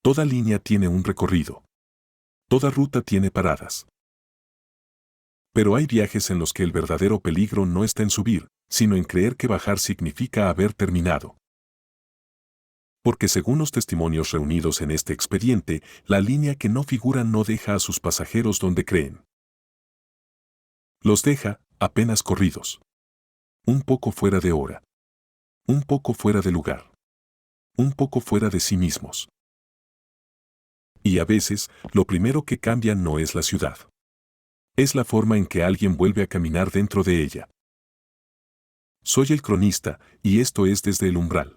Toda línea tiene un recorrido. Toda ruta tiene paradas. Pero hay viajes en los que el verdadero peligro no está en subir, sino en creer que bajar significa haber terminado. Porque según los testimonios reunidos en este expediente, la línea que no figura no deja a sus pasajeros donde creen. Los deja, apenas corridos. Un poco fuera de hora. Un poco fuera de lugar. Un poco fuera de sí mismos. Y a veces, lo primero que cambia no es la ciudad. Es la forma en que alguien vuelve a caminar dentro de ella. Soy el cronista, y esto es Desde el Umbral.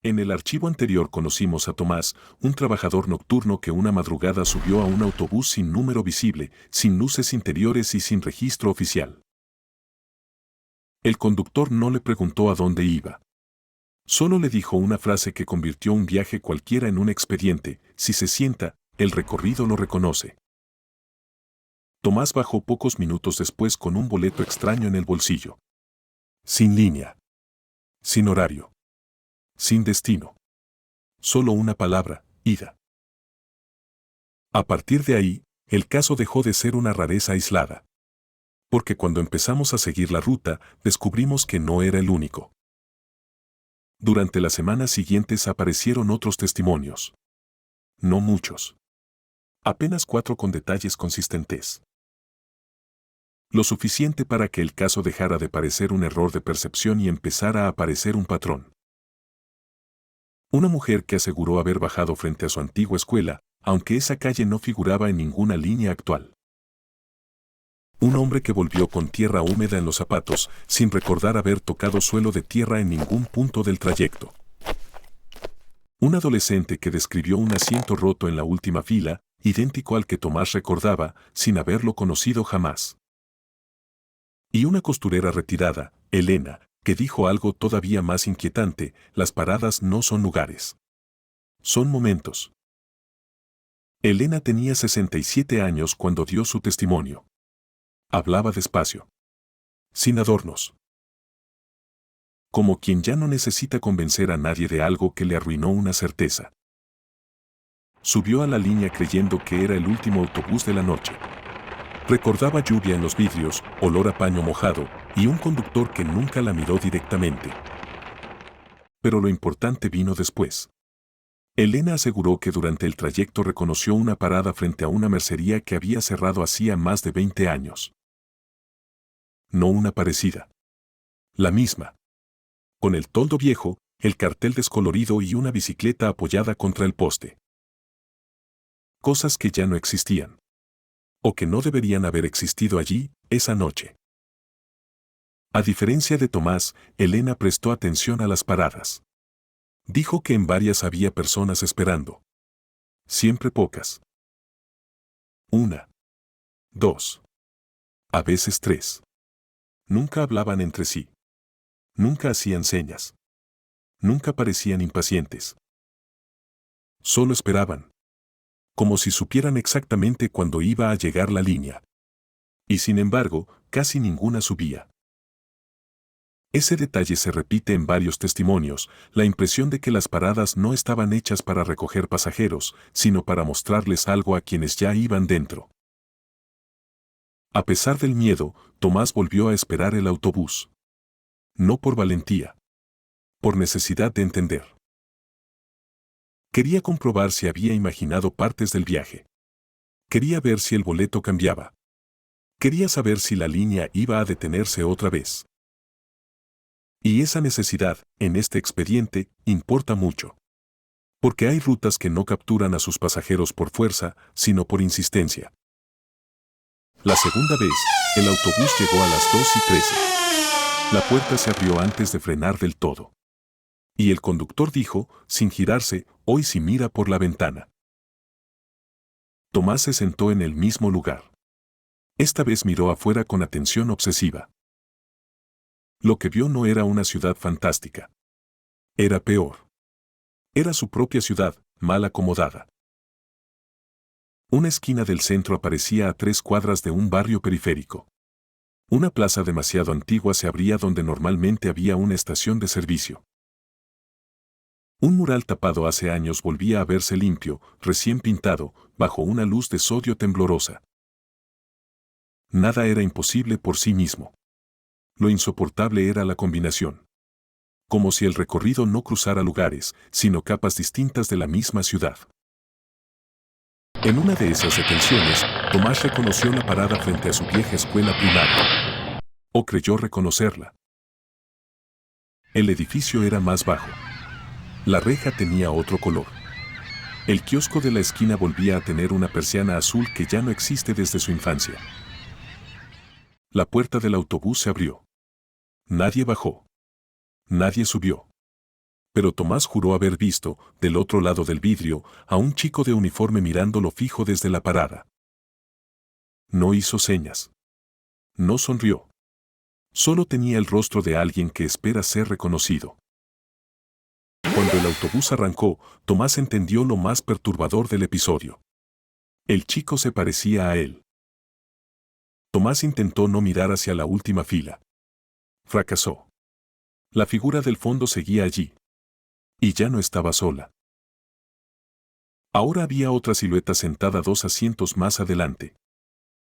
En el archivo anterior conocimos a Tomás, un trabajador nocturno que una madrugada subió a un autobús sin número visible, sin luces interiores y sin registro oficial. El conductor no le preguntó a dónde iba. Solo le dijo una frase que convirtió un viaje cualquiera en un expediente: si se sienta, el recorrido lo reconoce. Tomás bajó pocos minutos después con un boleto extraño en el bolsillo. Sin línea. Sin horario. Sin destino. Solo una palabra: ida. A partir de ahí, el caso dejó de ser una rareza aislada. Porque cuando empezamos a seguir la ruta, descubrimos que no era el único. Durante las semanas siguientes aparecieron otros testimonios. No muchos. Apenas 4 con detalles consistentes. Lo suficiente para que el caso dejara de parecer un error de percepción y empezara a aparecer un patrón. Una mujer que aseguró haber bajado frente a su antigua escuela, aunque esa calle no figuraba en ninguna línea actual. Un hombre que volvió con tierra húmeda en los zapatos, sin recordar haber tocado suelo de tierra en ningún punto del trayecto. Un adolescente que describió un asiento roto en la última fila, idéntico al que Tomás recordaba, sin haberlo conocido jamás. Y una costurera retirada, Elena, que dijo algo todavía más inquietante: las paradas no son lugares. Son momentos. Elena tenía 67 años cuando dio su testimonio. Hablaba despacio. Sin adornos. Como quien ya no necesita convencer a nadie de algo que le arruinó una certeza. Subió a la línea creyendo que era el último autobús de la noche. Recordaba lluvia en los vidrios, olor a paño mojado, y un conductor que nunca la miró directamente. Pero lo importante vino después. Elena aseguró que durante el trayecto reconoció una parada frente a una mercería que había cerrado hacía más de 20 años. No una parecida. La misma. Con el toldo viejo, el cartel descolorido y una bicicleta apoyada contra el poste. Cosas que ya no existían. O que no deberían haber existido allí, esa noche. A diferencia de Tomás, Elena prestó atención a las paradas. Dijo que en varias había personas esperando. Siempre pocas. 1. 2. A veces 3. Nunca hablaban entre sí. Nunca hacían señas. Nunca parecían impacientes. Solo esperaban. Como si supieran exactamente cuándo iba a llegar la línea. Y sin embargo, casi ninguna subía. Ese detalle se repite en varios testimonios: la impresión de que las paradas no estaban hechas para recoger pasajeros, sino para mostrarles algo a quienes ya iban dentro. A pesar del miedo, Tomás volvió a esperar el autobús. No por valentía. Por necesidad de entender. Quería comprobar si había imaginado partes del viaje. Quería ver si el boleto cambiaba. Quería saber si la línea iba a detenerse otra vez. Y esa necesidad, en este expediente, importa mucho. Porque hay rutas que no capturan a sus pasajeros por fuerza, sino por insistencia. La segunda vez, el autobús llegó a las 2:13. La puerta se abrió antes de frenar del todo. Y el conductor dijo, sin girarse: hoy sí mira por la ventana. Tomás se sentó en el mismo lugar. Esta vez miró afuera con atención obsesiva. Lo que vio no era una ciudad fantástica. Era peor. Era su propia ciudad, mal acomodada. Una esquina del centro aparecía a 3 cuadras de un barrio periférico. Una plaza demasiado antigua se abría donde normalmente había una estación de servicio. Un mural tapado hace años volvía a verse limpio, recién pintado, bajo una luz de sodio temblorosa. Nada era imposible por sí mismo. Lo insoportable era la combinación. Como si el recorrido no cruzara lugares, sino capas distintas de la misma ciudad. En una de esas detenciones, Tomás reconoció la parada frente a su vieja escuela primaria. O creyó reconocerla. El edificio era más bajo. La reja tenía otro color. El kiosco de la esquina volvía a tener una persiana azul que ya no existe desde su infancia. La puerta del autobús se abrió. Nadie bajó. Nadie subió. Pero Tomás juró haber visto, del otro lado del vidrio, a un chico de uniforme mirándolo fijo desde la parada. No hizo señas. No sonrió. Solo tenía el rostro de alguien que espera ser reconocido. Cuando el autobús arrancó, Tomás entendió lo más perturbador del episodio. El chico se parecía a él. Tomás intentó no mirar hacia la última fila. Fracasó. La figura del fondo seguía allí. Y ya no estaba sola. Ahora había otra silueta sentada 2 asientos más adelante.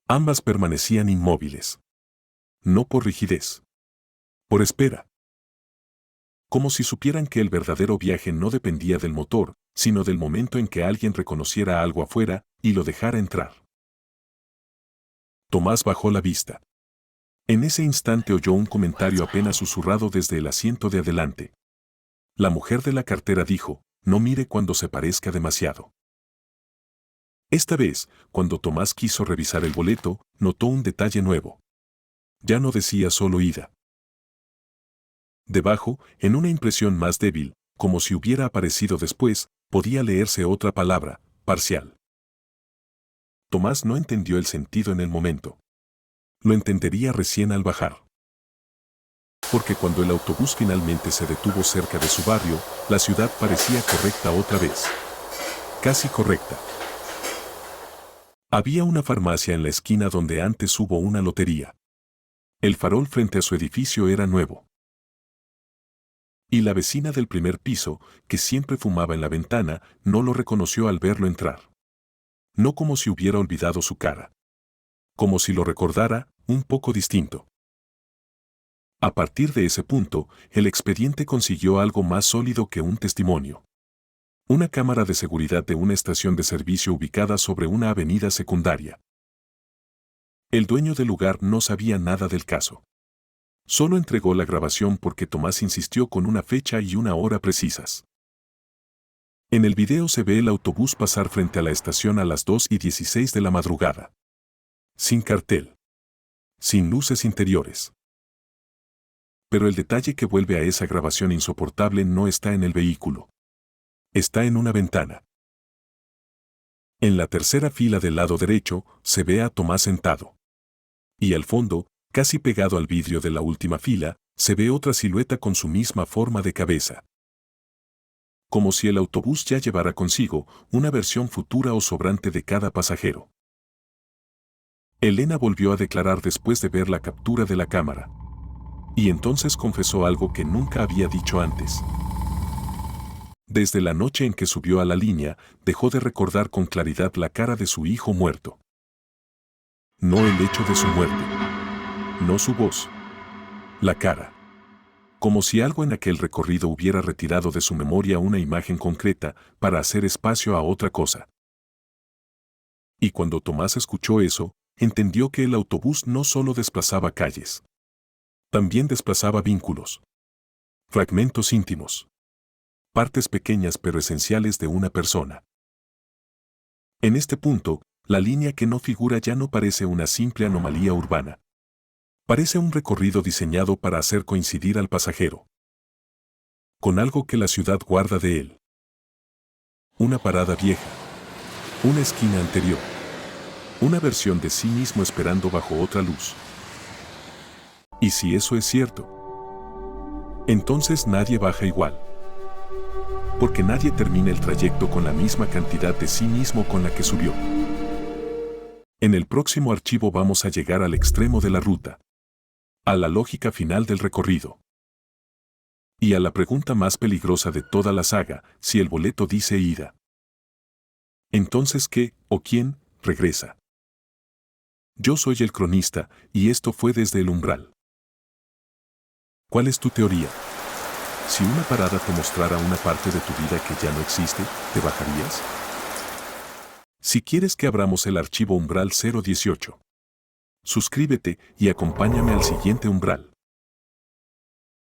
Ambas permanecían inmóviles. No por rigidez. Por espera. Como si supieran que el verdadero viaje no dependía del motor, sino del momento en que alguien reconociera algo afuera y lo dejara entrar. Tomás bajó la vista. En ese instante oyó un comentario apenas susurrado desde el asiento de adelante. La mujer de la cartera dijo, no mire cuando se parezca demasiado. Esta vez, cuando Tomás quiso revisar el boleto, notó un detalle nuevo. Ya no decía solo ida. Debajo, en una impresión más débil, como si hubiera aparecido después, podía leerse otra palabra, parcial. Tomás no entendió el sentido en el momento. Lo entendería recién al bajar. Porque cuando el autobús finalmente se detuvo cerca de su barrio, la ciudad parecía correcta otra vez. Casi correcta. Había una farmacia en la esquina donde antes hubo una lotería. El farol frente a su edificio era nuevo. Y la vecina del primer piso, que siempre fumaba en la ventana, no lo reconoció al verlo entrar. No como si hubiera olvidado su cara. Como si lo recordara, un poco distinto. A partir de ese punto, el expediente consiguió algo más sólido que un testimonio. Una cámara de seguridad de una estación de servicio ubicada sobre una avenida secundaria. El dueño del lugar no sabía nada del caso. Solo entregó la grabación porque Tomás insistió con una fecha y una hora precisas. En el video se ve el autobús pasar frente a la estación a las 2:16 de la madrugada. Sin cartel. Sin luces interiores. Pero el detalle que vuelve a esa grabación insoportable no está en el vehículo. Está en una ventana. En la tercera fila del lado derecho, se ve a Tomás sentado. Y al fondo, casi pegado al vidrio de la última fila, se ve otra silueta con su misma forma de cabeza. Como si el autobús ya llevara consigo una versión futura o sobrante de cada pasajero. Elena volvió a declarar después de ver la captura de la cámara. Y entonces confesó algo que nunca había dicho antes. Desde la noche en que subió a la línea, dejó de recordar con claridad la cara de su hijo muerto. No el hecho de su muerte. No su voz. La cara. Como si algo en aquel recorrido hubiera retirado de su memoria una imagen concreta para hacer espacio a otra cosa. Y cuando Tomás escuchó eso, entendió que el autobús no solo desplazaba calles. También desplazaba vínculos. Fragmentos íntimos. Partes pequeñas pero esenciales de una persona. En este punto, la línea que no figura ya no parece una simple anomalía urbana. Parece un recorrido diseñado para hacer coincidir al pasajero con algo que la ciudad guarda de él. Una parada vieja. Una esquina anterior. Una versión de sí mismo esperando bajo otra luz. Y si eso es cierto, entonces nadie baja igual. Porque nadie termina el trayecto con la misma cantidad de sí mismo con la que subió. En el próximo archivo vamos a llegar al extremo de la ruta, a la lógica final del recorrido. Y a la pregunta más peligrosa de toda la saga, si el boleto dice ida. Entonces, ¿qué o quién regresa? Yo soy el cronista, y esto fue Desde el Umbral. ¿Cuál es tu teoría? Si una parada te mostrara una parte de tu vida que ya no existe, ¿te bajarías? Si quieres que abramos el archivo Umbral 018, suscríbete y acompáñame al siguiente umbral.